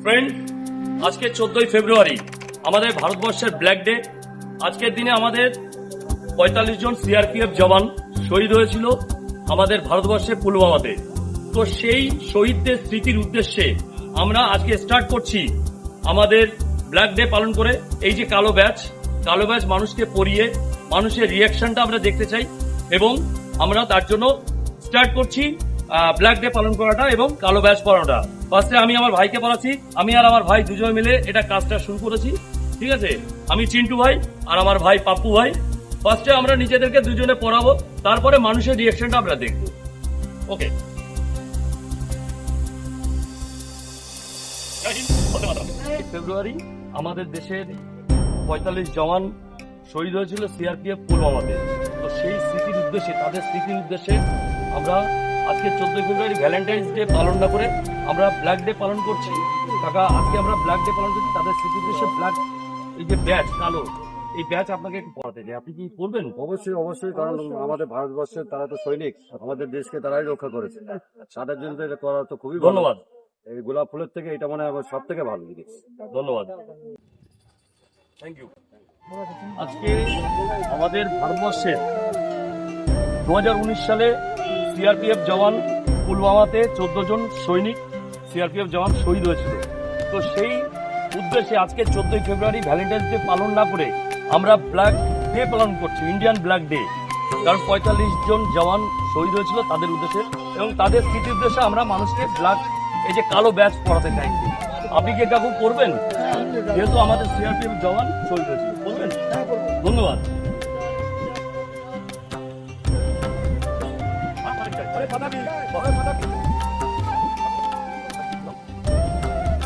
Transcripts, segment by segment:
Friend, আজকে 14ই ফেব্রুয়ারি আমাদের ভারতবর্ষের ব্ল্যাক ডে। আজকের দিনে আমাদের 45 জন সিআরপিএফ জওয়ান শহীদ হয়েছিল আমাদের ভারতবর্ষের পুলওয়ামাতে। তো সেই শহীদদের স্মৃতির উদ্দেশ্যে আমরা আজকে স্টার্ট করছি আমাদের ব্ল্যাক ডে পালন করে। এই যে কালো ব্যাচ মানুষকে পরিয়ে মানুষের রিয়াকশনটা আমরা দেখতে চাই এবং আমরা তার জন্য স্টার্ট করছি ব্ল্যাক ডে পালন করাটা এবং কালো ব্যাচ পরানোটা। ফার্স্টে আমি আমার ভাইকে পড়াচ্ছি, আমি আর আমার ভাই দুজন মিলে এটা কাজটা শুরু করেছি। ঠিক আছে, আমি চিন্টু ভাই আর আমার ভাই পাপ্পু ভাই। ফার্স্টে আমরা নিজেদেরকে দুজনে পড়াবো, তারপরে মানুষের রিয়াকশনটা আমরা দেখবো। ওকে, ফেব্রুয়ারি আমাদের দেশের 45 জওয়ান শহীদ হয়েছিল সিআরপিএফ পুলওয়ামাতে। তো সেই স্মৃতির উদ্দেশ্যে, তাদের স্মৃতির উদ্দেশ্যে আমরা আজকে 14 ফেব্রুয়ারি ভ্যালেন্টাইন্স ডে পালন না করে আমরা ব্ল্যাক ডে পালন করছি। কাকা, আজকে আমরা ব্ল্যাক ডে পালন করছি তাদের স্মৃতির উদ্দেশ্যে। ব্ল্যাক এই যে ব্যাচ কালো, এই ব্যাচ আপনাকে একটু পড়াতে চাই, আপনি কি পড়বেন? অবশ্যই অবশ্যই, কারণ আমাদের ভারতবর্ষের তারা তো সৈনিক, আমাদের দেশকে তারাই রক্ষা করেছে। তাদের জন্য এটা করা তো খুবই ভালো। ধন্যবাদ। এই গোলাপ ফুলের থেকে এটা মনে হয় সব থেকে ভালো জিনিস। ধন্যবাদ, থ্যাংক ইউ। আজকে আমাদের ভারতবর্ষের 2019 সালে সিআরপিএফ জওয়ান পুলওয়ামাতে 14 জন সৈনিক সিআরপিএফ জওয়ান শহীদ হয়েছিল। তো সেই উদ্দেশ্যে আজকে 14ই ফেব্রুয়ারি ভ্যালেন্টাইন্স ডে পালন না করে আমরা ব্ল্যাক ডে পালন করছি, ইন্ডিয়ান ব্ল্যাক ডে। কারণ 45 জন জওয়ান শহীদ হয়েছিল তাদের উদ্দেশ্যে এবং তাদের স্মৃতির উদ্দেশ্যে আমরা মানুষকে ব্ল্যাক এই যে কালো ব্যাচ পড়াতে চাইছি। আপনি কি কাকু করবেন? যেহেতু আমাদের সিআরপিএফ জওয়ান শহীদ হয়েছিল, করবেন? ধন্যবাদ।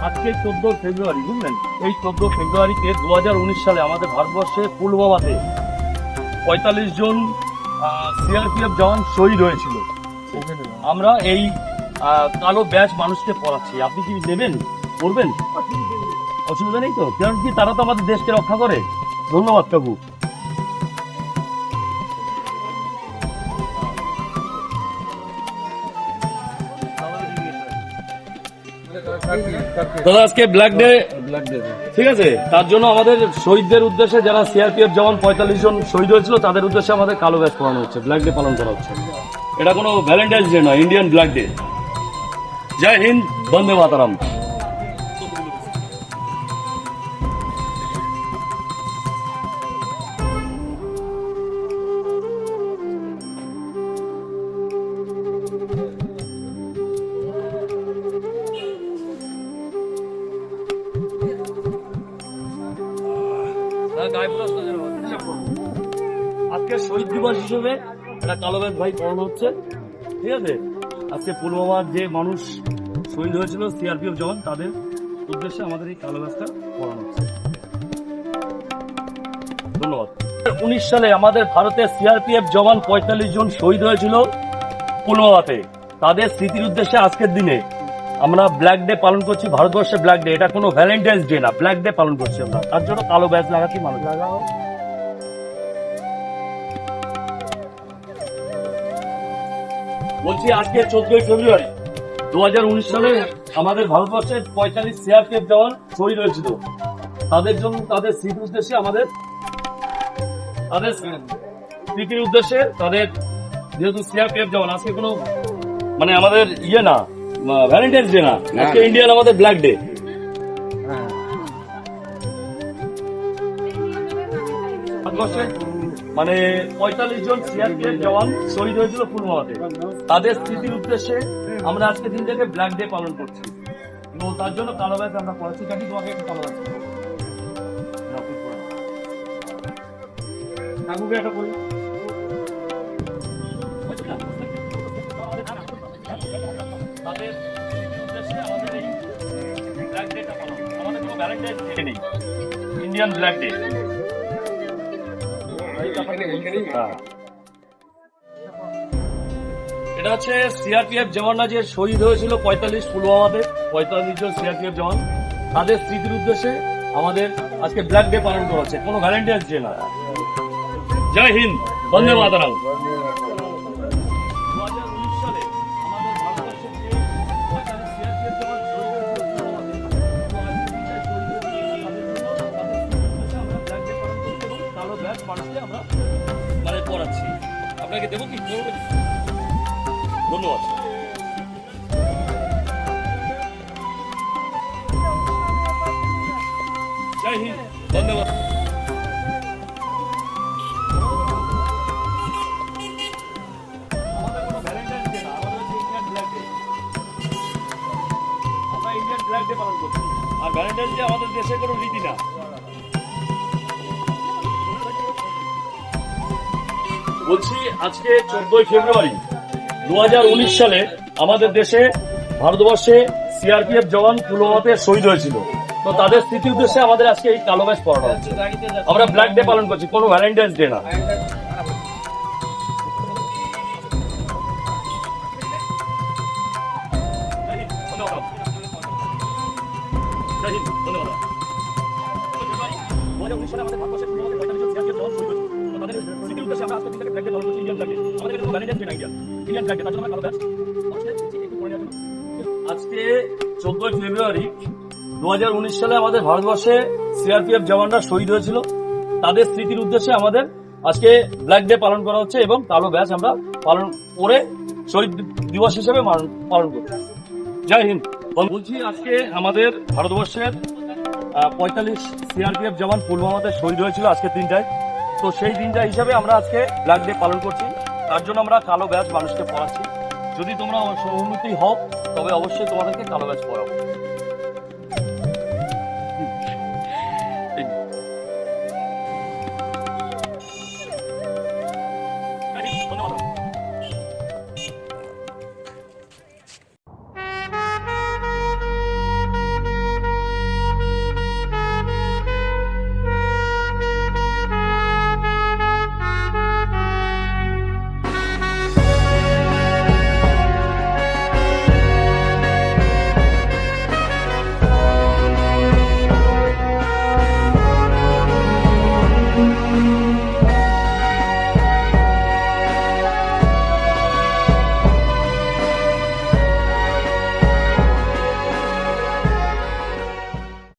আজকে 14 ফেব্রুয়ারি, বুঝলেন, এই 14 ফেব্রুয়ারিতে 2019 সালে আমাদের ভারতবর্ষে পুলওয়ামাতে 45 জন সিআরপিএফ জওয়ান শহীদ হয়েছিল। আমরা এই কালো ব্যাচ মানুষকে পড়াচ্ছি, আপনি কি নেবেন, করবেন? অসুবিধা নেই তো, কারণ কি তারা তো আমাদের দেশকে রক্ষা করে। ধন্যবাদ কাকু। দাদা, আজকে ব্ল্যাক ডে, ঠিক আছে, তার জন্য আমাদের শহীদদের উদ্দেশ্যে, যারা সিআরপিএফ জওয়ান 45 জন শহীদ হয়েছিল তাদের উদ্দেশ্যে আমাদের কালো ব্যাচ পড়ানো হচ্ছে, ব্ল্যাক ডে পালন করা হচ্ছে। এটা কোনো ভ্যালেন্টাইন্স ডে নয়, ইন্ডিয়ান ব্ল্যাক ডে। জয় হিন্দ, বন্দে মাতারাম। আজকে শহীদ দিবস হিসেবে একটা কালো ব্যাচ ভাই পড়ানো হচ্ছে। ঠিক আছে, আজকে পুলওয়ামার যে মানুষ শহীদ হয়েছিল সিআরপিএফ জওয়ান তাদের উদ্দেশ্যে আমাদের এই কালো ব্যাচটা পড়ানো হচ্ছে। ধন্যবাদ। 19 সালে আমাদের ভারতের সিআরপিএফ জওয়ান 45 জন শহীদ হয়েছিল পুলওয়ামাতে। তাদের স্মৃতির উদ্দেশ্যে আজকের দিনে আমরা ব্ল্যাক ডে পালন করছি, ভারতবর্ষে ব্ল্যাক ডে। এটা কোনো ভ্যালেন্টাইন্স ডে না, ব্ল্যাক ডে পালন করছি আমরা। তার জন্য কালো ব্যাচ লাগাচ্ছি, মানুষ লাগাও। বলছি আজকে 14ই ফেব্রুয়ারি 2019 সালে আমাদের ভারতবর্ষের 45 সিআরপিএফ জওয়ান শহীদ হয়েছিল। তাদের জন্য, তাদের স্মৃতির উদ্দেশ্যে আমাদের, তাদের স্মৃতির উদ্দেশ্যে তাদের, যেহেতু সিআরপিএফ জওয়ান, আজকে কোনো মানে আমাদের ইয়ে না, ভ্যালেন্টাইন্স ডে না, আজকে ইন্ডিয়ান আমাদের ব্ল্যাক ডে। ভারতবর্ষে মানে 45 জন সিআরপিএফ জওয়ান শহীদ হয়েছিল পুলওয়ামাতে। তাদের স্মৃতির উদ্দেশ্যে আমরা আজকে দিনটাকে ব্ল্যাক ডে পালন করছি। তো তার জন্য কালো ব্যাচ আমরা পড়াচ্ছি। কাকি, তোমাকে একটু কালো ব্যাচ কাকুকে একটা বলি। তাদের উদ্দেশ্যে আমাদের এই ব্ল্যাক ডেটা পালন, আমাদের কোনো ভ্যালেন্টাইন্স ডে নেই, ইন্ডিয়ান ব্ল্যাক ডে। এটা হচ্ছে সিআরপিএফ জওয়ানরা যে শহীদ হয়েছিল 45 পুলওয়ামাতে, 45 জন সিআরপিএফ জওয়ান, তাদের স্মৃতির উদ্দেশ্যে আমাদের আজকে ব্ল্যাক ডে পালন করা হচ্ছে, কোনো ভ্যালেন্টাইন্স ডে না। জয় হিন্দ, বন্দে মাতারাম। 2019 সালে আমাদের ভারতবর্ষের যে 45 সিআরপিএফ জওয়ান শহীদ হয়েছিল আপনাকে দেবো কি? ধন্যবাদ। জয় হিন্দ, ধন্যবাদ। আমাদের কোনো ভ্যালেন্টাইন্স ডে না, আমাদের হচ্ছে ইন্ডিয়ান ব্ল্যাক ডে। আমরা ইন্ডিয়ান ব্ল্যাক ডে পালন করছি। আর ভ্যালেন্টাইন্স ডে আমাদের দেশের কোনো রীতি না। বলছি আজকে 14ই ফেব্রুয়ারি 2019 সালে আমাদের দেশে ভারতবর্ষে সিআরপিএফ জওয়ান পুলওয়ামাতে শহীদ হয়েছিল। তো তাদের স্মৃতি উদ্দেশ্যে আমাদের আজকে এই কালো ব্যাজ পরানো হচ্ছে। আমরা ব্ল্যাক ডে পালন করছি, কোনো ভ্যালেন্টাইন্স ডে না। জয় হিন্দ, ধন্যবাদ। 2019 সালে আমাদের ভারতবর্ষের পুলওয়ামাতে 45 জন সিআরপিএফ জওয়ান শহীদ হয়েছিল। তো তাদের স্মৃতির উদ্দেশ্যে আমরা আজকে ব্ল্যাক ডে পালন করছি, ইন্ডিয়ান ব্ল্যাক ডে। আমাদের কোনো ভ্যালেন্টাইন্স ডে না, ইন্ডিয়ান ব্ল্যাক ডে। তার জন্য আমরা কালো ব্যাজ আজকে 14ই ফেব্রুয়ারি 2019 সালে আমাদের ভারতবর্ষে সিআরপিএফ জওয়ানরা শহীদ হয়েছিল। তাদের স্মৃতির উদ্দেশ্যে আমাদের আজকে ব্ল্যাক ডে পালন করা হচ্ছে এবং কালো ব্যাজ আমরা পালন করে শহীদ দিবস হিসেবে পালন করছি। জয় হিন্দ। বলছি আজকে আমাদের ভারতবর্ষের 45 সিআরপিএফ জওয়ান পুলওয়ামাতে শহীদ হয়েছিল আজকের দিনটায়। তো সেই দিনটা হিসাবে আমরা আজকে ব্ল্যাক ডে পালন করছি। তার জন্য আমরা কালো ব্যাজ মানুষকে পড়াচ্ছি। যদি তোমরা সহমতি হও তবে অবশ্যই তোমাদেরকে কালো ব্যাজ পরাবো।